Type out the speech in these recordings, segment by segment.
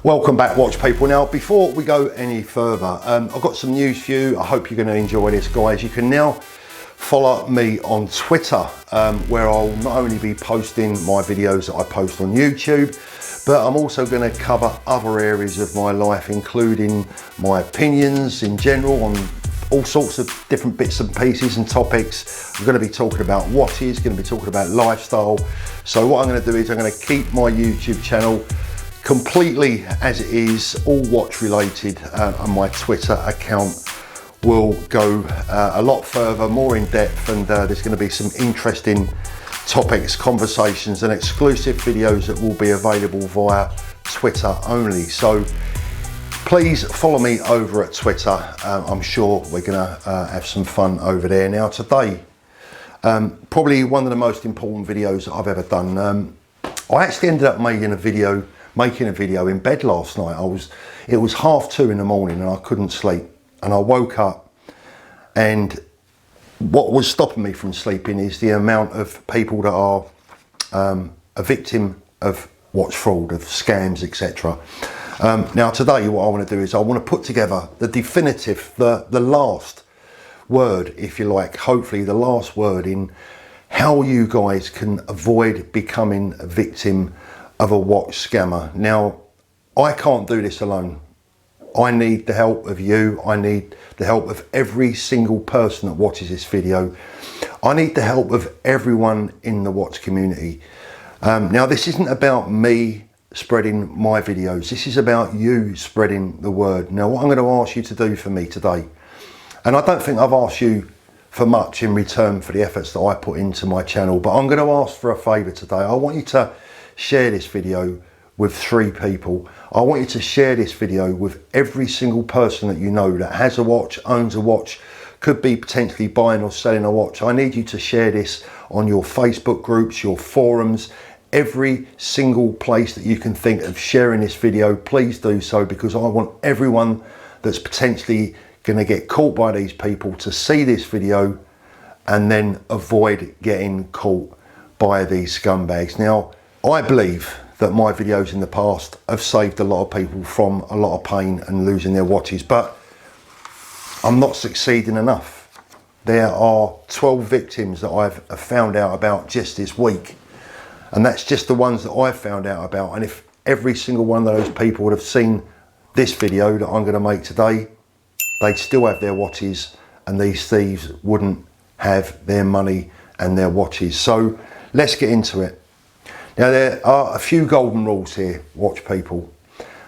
Welcome back, watch people. Now, before we go any further, I've got some news for you. I hope you're going to enjoy this, guys. You can now follow me on Twitter, where I'll not only be posting my videos that I post on YouTube, but I'm also going to cover other areas of my life, including my opinions in general on all sorts of different bits and pieces and topics. I'm going to be talking about watches, going to be talking about lifestyle. So what I'm going to do is I'm going to keep my YouTube channel completely as it is, all watch related, and my Twitter account will go a lot further, more in depth, and there's going to be some interesting topics, conversations and exclusive videos that will be available via Twitter only. So please follow me over at Twitter. I'm sure we're going to have some fun over there. Now today, probably one of the most important videos that I've ever done. I actually ended up making a video in bed last night. It was 2:30 in the morning and I couldn't sleep, and I woke up, and what was stopping me from sleeping is the amount of people that are a victim of watch fraud, of scams, etc. Now today what I want to do is I want to put together the definitive, the last word, if you like, hopefully the last word in how you guys can avoid becoming a victim of a watch scammer. Now, I can't do this alone. I need the help of you. I need the help of every single person that watches this video. I need the help of everyone in the watch community. Now, this isn't about me spreading my videos. This is about you spreading the word. Now, what I'm going to ask you to do for me today, and I don't think I've asked you for much in return for the efforts that I put into my channel, but I'm going to ask for a favour today. I want you to share this video with 3 people. I want you to share this video with every single person that you know that has a watch, owns a watch, could be potentially buying or selling a watch. I need you to share this on your Facebook groups, your forums, every single place that you can think of sharing this video. Please do so, because I want everyone that's potentially going to get caught by these people to see this video and then avoid getting caught by these scumbags. Now, I believe that my videos in the past have saved a lot of people from a lot of pain and losing their watches, but I'm not succeeding enough. There are 12 victims that I've found out about just this week, and that's just the ones that I've found out about. And if every single one of those people would have seen this video that I'm going to make today, they'd still have their watches, and these thieves wouldn't have their money and their watches. So let's get into it. Now, there are a few golden rules here, watch people.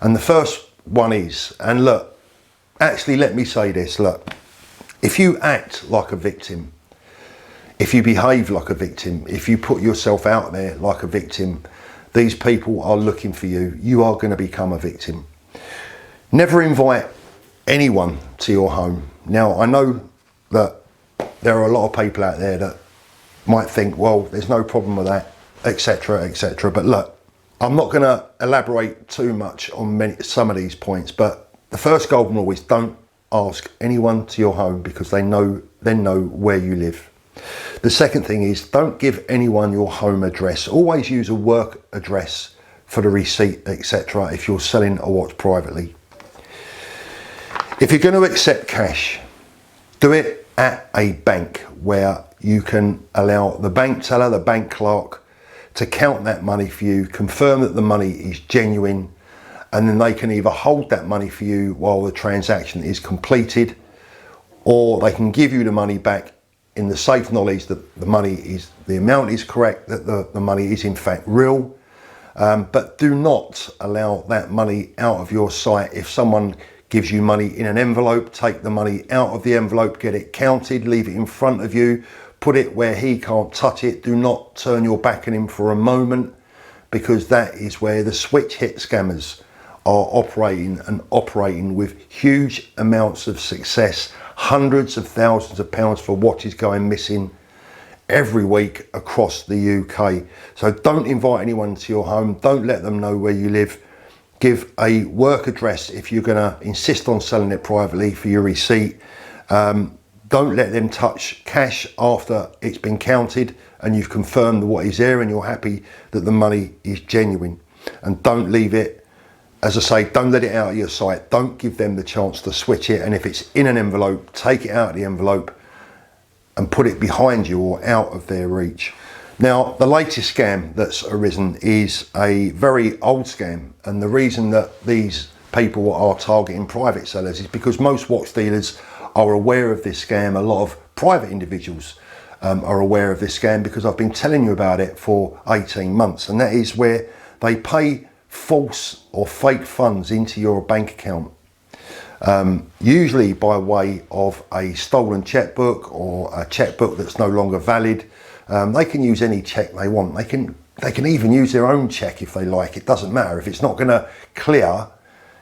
And the first one is, and look, actually let me say this, look, if you act like a victim, if you behave like a victim, if you put yourself out there like a victim, these people are looking for you. You are going to become a victim. Never invite anyone to your home. Now, I know that there are a lot of people out there that might think, well, there's no problem with that, etc, etc. But look, I'm not going to elaborate too much on some of these points, but the first golden rule is don't ask anyone to your home, because they know where you live. The second thing is don't give anyone your home address. Always use a work address for the receipt, etc, if you're selling a watch privately. If you're going to accept cash, do it at a bank where you can allow the bank teller, the bank clerk, to count that money for you, confirm that the money is genuine, and then they can either hold that money for you while the transaction is completed, or they can give you the money back in the safe knowledge that the amount is correct, that the money is in fact real. But do not allow that money out of your sight. If someone gives you money in an envelope, take the money out of the envelope, get it counted, leave it in front of you, put it where he can't touch it. Do not turn your back on him for a moment, because that is where the switch hit scammers are operating with huge amounts of success. Hundreds of thousands of pounds for watches going missing every week across the UK. So don't invite anyone to your home. Don't let them know where you live. Give a work address if you're going to insist on selling it privately for your receipt. Don't let them touch cash after it's been counted and you've confirmed what is there and you're happy that the money is genuine. And don't leave it as I say, don't let it out of your sight. Don't give them the chance to switch it. And if it's in an envelope, take it out of the envelope and put it behind you or out of their reach. Now, the latest scam that's arisen is a very old scam. And the reason that these people are targeting private sellers is because most watch dealers are aware of this scam. A lot of private individuals are aware of this scam because I've been telling you about it for 18 months. And that is where they pay false or fake funds into your bank account, usually by way of a stolen checkbook or a checkbook that's no longer valid. They can use any check they want. They can even use their own check if they like. It doesn't matter. If it's not going to clear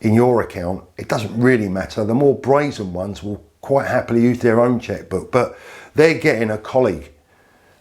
in your account, it doesn't really matter. The more brazen ones will quite happily use their own checkbook, but they're getting a colleague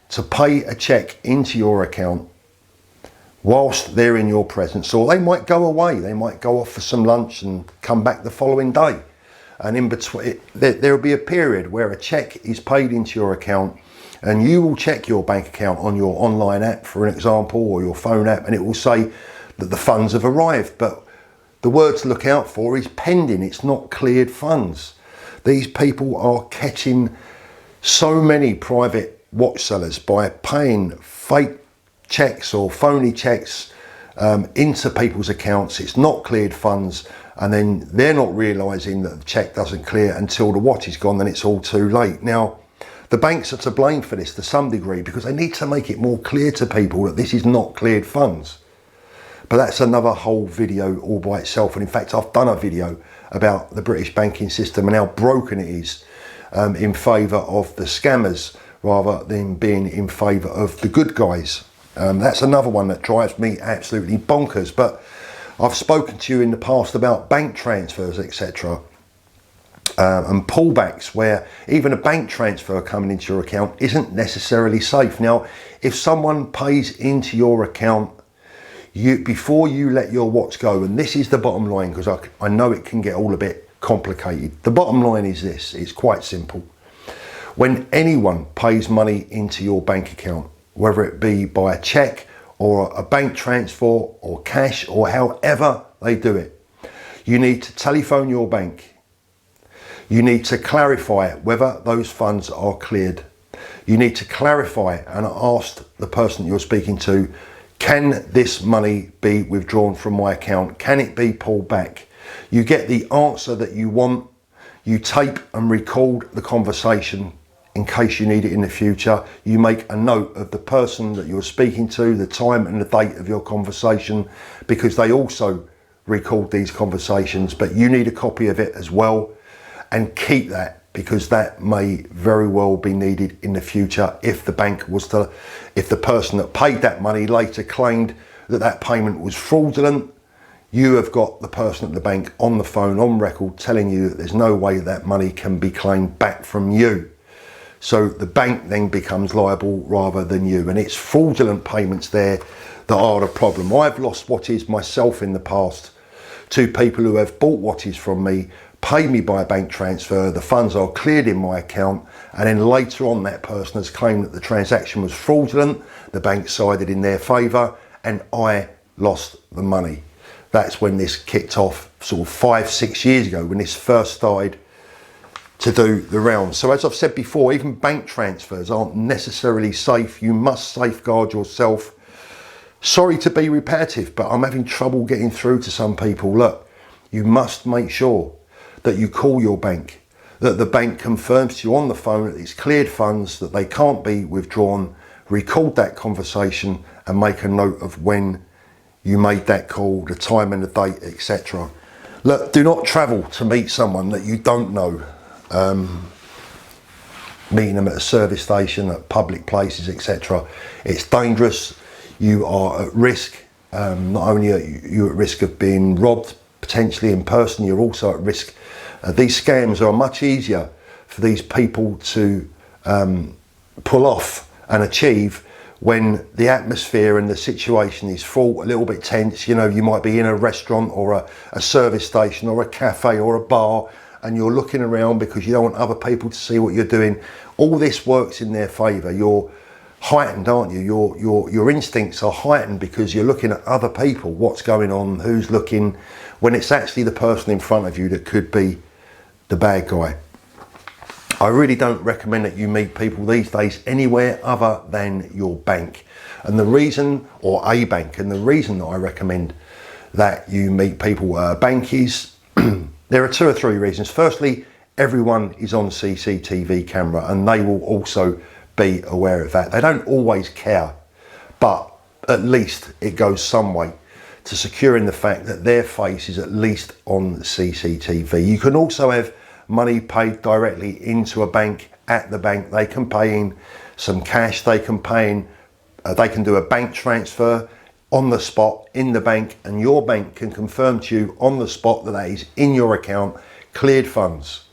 to pay a check into your account whilst they're in your presence. Or they might go away, they might go off for some lunch and come back the following day. And in between, there'll be a period where a check is paid into your account, and you will check your bank account on your online app, for an example, or your phone app, and it will say that the funds have arrived. But the word to look out for is pending. It's not cleared funds. These people are catching so many private watch sellers by paying fake checks or phony checks into people's accounts. It's not cleared funds, and then they're not realizing that the check doesn't clear until the watch is gone, then it's all too late. Now, the banks are to blame for this to some degree because they need to make it more clear to people that this is not cleared funds. But that's another whole video all by itself. And in fact, I've done a video about the British banking system and how broken it is in favour of the scammers rather than being in favour of the good guys. That's another one that drives me absolutely bonkers. But I've spoken to you in the past about bank transfers, etc. And pullbacks where even a bank transfer coming into your account isn't necessarily safe. Now, if someone pays into your account, before you let your watch go, and this is the bottom line because I know it can get all a bit complicated. The bottom line is this, it's quite simple. When anyone pays money into your bank account, whether it be by a check or a bank transfer or cash or however they do it, you need to telephone your bank. You need to clarify whether those funds are cleared. You need to clarify and ask the person you're speaking to, can this money be withdrawn from my account? Can it be pulled back? You get the answer that you want. You tape and record the conversation in case you need it in the future. You make a note of the person that you're speaking to, the time and the date of your conversation, because they also record these conversations, but you need a copy of it as well, and keep that, because that may very well be needed in the future if the bank was to, if the person that paid that money later claimed that that payment was fraudulent. You have got the person at the bank on the phone, on record, telling you that there's no way that money can be claimed back from you. So the bank then becomes liable rather than you. And it's fraudulent payments there that are the problem. I've lost watches myself in the past to people who have bought watches from me, pay me by a bank transfer, the funds are cleared in my account, and then later on that person has claimed that the transaction was fraudulent, the bank sided in their favour, and I lost the money. That's when this kicked off sort of 5-6 years ago, when this first started to do the rounds. So as I've said before, even bank transfers aren't necessarily safe. You must safeguard yourself. Sorry to be repetitive, but I'm having trouble getting through to some people. Look, you must make sure that you call your bank, that the bank confirms to you on the phone that it's cleared funds, that they can't be withdrawn. Record that conversation and make a note of when you made that call, the time and the date, etc. Look, do not travel to meet someone that you don't know. Meeting them at a service station, at public places, etc. It's dangerous. You are at risk. Not only are you at risk of being robbed, potentially in person, you're also at risk. These scams are much easier for these people to pull off and achieve when the atmosphere and the situation is fraught, a little bit tense. You know, you might be in a restaurant or a service station or a cafe or a bar, and you're looking around because you don't want other people to see what you're doing. All this works in their favour. You're heightened, aren't you? Your instincts are heightened because you're looking at other people, what's going on, who's looking, when it's actually the person in front of you that could be the bad guy. I really don't recommend that you meet people these days anywhere other than your bank. And the reason, or a bank, and the reason that I recommend that you meet people Bankies, there are 2 or 3 reasons. Firstly, everyone is on CCTV camera and they will also be aware of that. They don't always care, but at least it goes some way to securing the fact that their face is at least on CCTV. You can also have money paid directly into a bank at the bank. They can pay in some cash, they can do a bank transfer on the spot in the bank, and your bank can confirm to you on the spot that that is in your account, cleared funds.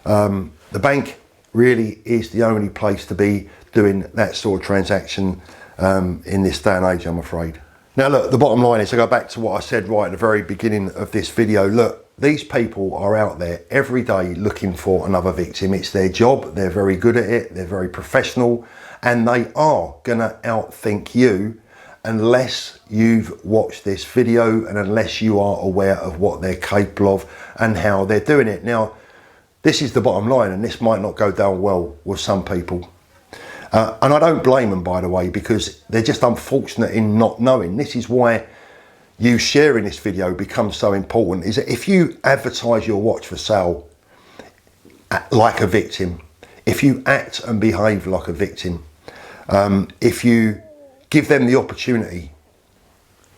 The bank really is the only place to be doing that sort of transaction in this day and age, I'm afraid. Now look, the bottom line is, I go back to what I said right at the very beginning of this video. Look, these people are out there every day looking for another victim. It's their job, they're very good at it, they're very professional, and they are gonna outthink you unless you've watched this video and unless you are aware of what they're capable of and how they're doing it. Now, this is the bottom line, and this might not go down well with some people. And I don't blame them, by the way, because they're just unfortunate in not knowing. This is why you sharing this video becomes so important, is that if you advertise your watch for sale like a victim, if you act and behave like a victim, if you give them the opportunity,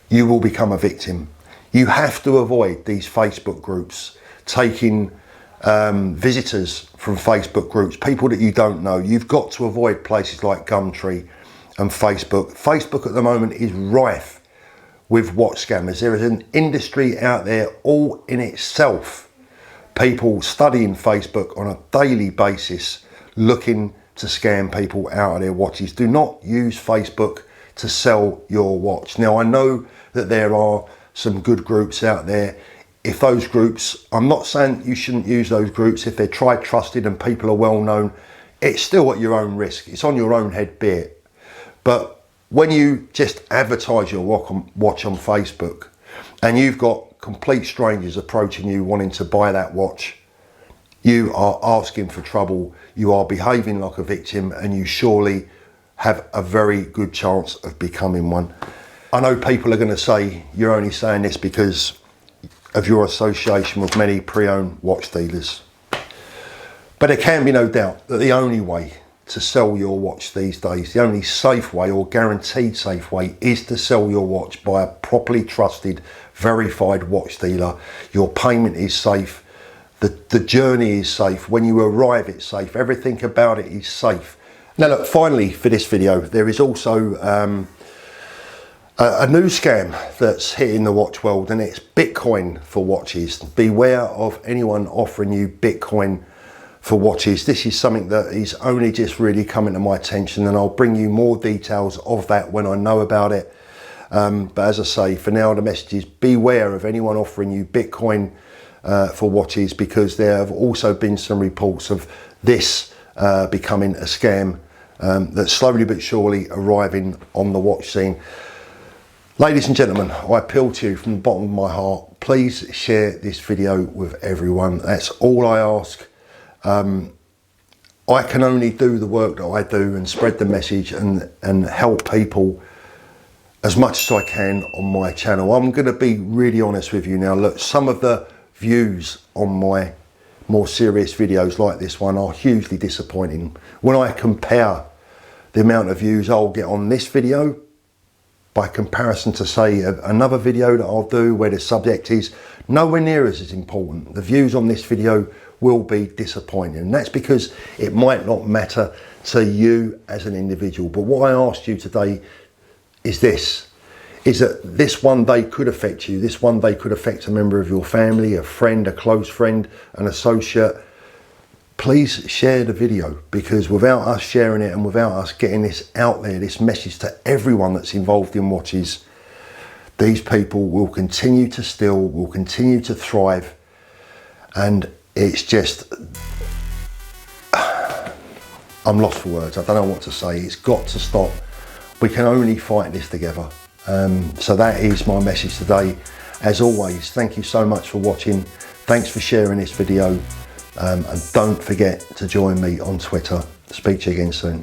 you will become a victim. You have to avoid these Facebook groups, taking visitors from Facebook groups, people that you don't know. You've got to avoid places like Gumtree and Facebook. Facebook at the moment is rife with watch scammers. There is an industry out there all in itself. People studying Facebook on a daily basis, looking to scam people out of their watches. Do not use Facebook to sell your watch. Now, I know that there are some good groups out there. If those groups, I'm not saying you shouldn't use those groups if they're tried, trusted and people are well known. It's still at your own risk. It's on your own head, be it. But when you just advertise your watch on Facebook and you've got complete strangers approaching you wanting to buy that watch, you are asking for trouble, you are behaving like a victim, and you surely have a very good chance of becoming one. I know people are going to say you're only saying this because of your association with many pre-owned watch dealers. But there can be no doubt that the only way to sell your watch these days, the only safe way or guaranteed safe way, is to sell your watch by a properly trusted, verified watch dealer. Your payment is safe. The journey is safe. When you arrive, it's safe. Everything about it is safe. Now look, finally for this video, there is also a new scam that's hitting the watch world, and it's Bitcoin for watches. Beware of anyone offering you Bitcoin for watches. This is something that is only just really coming to my attention, and I'll bring you more details of that when I know about it. But as I say, for now, the message is beware of anyone offering you Bitcoin for watches, because there have also been some reports of this becoming a scam that's slowly but surely arriving on the watch scene. Ladies and gentlemen, I appeal to you from the bottom of my heart, please share this video with everyone. That's all I ask. I can only do the work that I do and spread the message and help people as much as I can on my channel. I'm going to be really honest with you now. Look, some of the views on my more serious videos like this one are hugely disappointing. When I compare the amount of views I'll get on this video by comparison to, say, another video that I'll do where the subject is nowhere near as important, the views on this video will be disappointing. And that's because it might not matter to you as an individual. But what I asked you today is this, is that this one day could affect you. This one day could affect a member of your family, a friend, a close friend, an associate. Please share the video, because without us sharing it and without us getting this out there, this message to everyone that's involved in watches, these people will continue to steal, will continue to thrive, and it's just, I'm lost for words. I don't know what to say. It's got to stop. We can only fight this together. So that is my message today. As always, thank you so much for watching. Thanks for sharing this video. And don't forget to join me on Twitter. Speak to you again soon.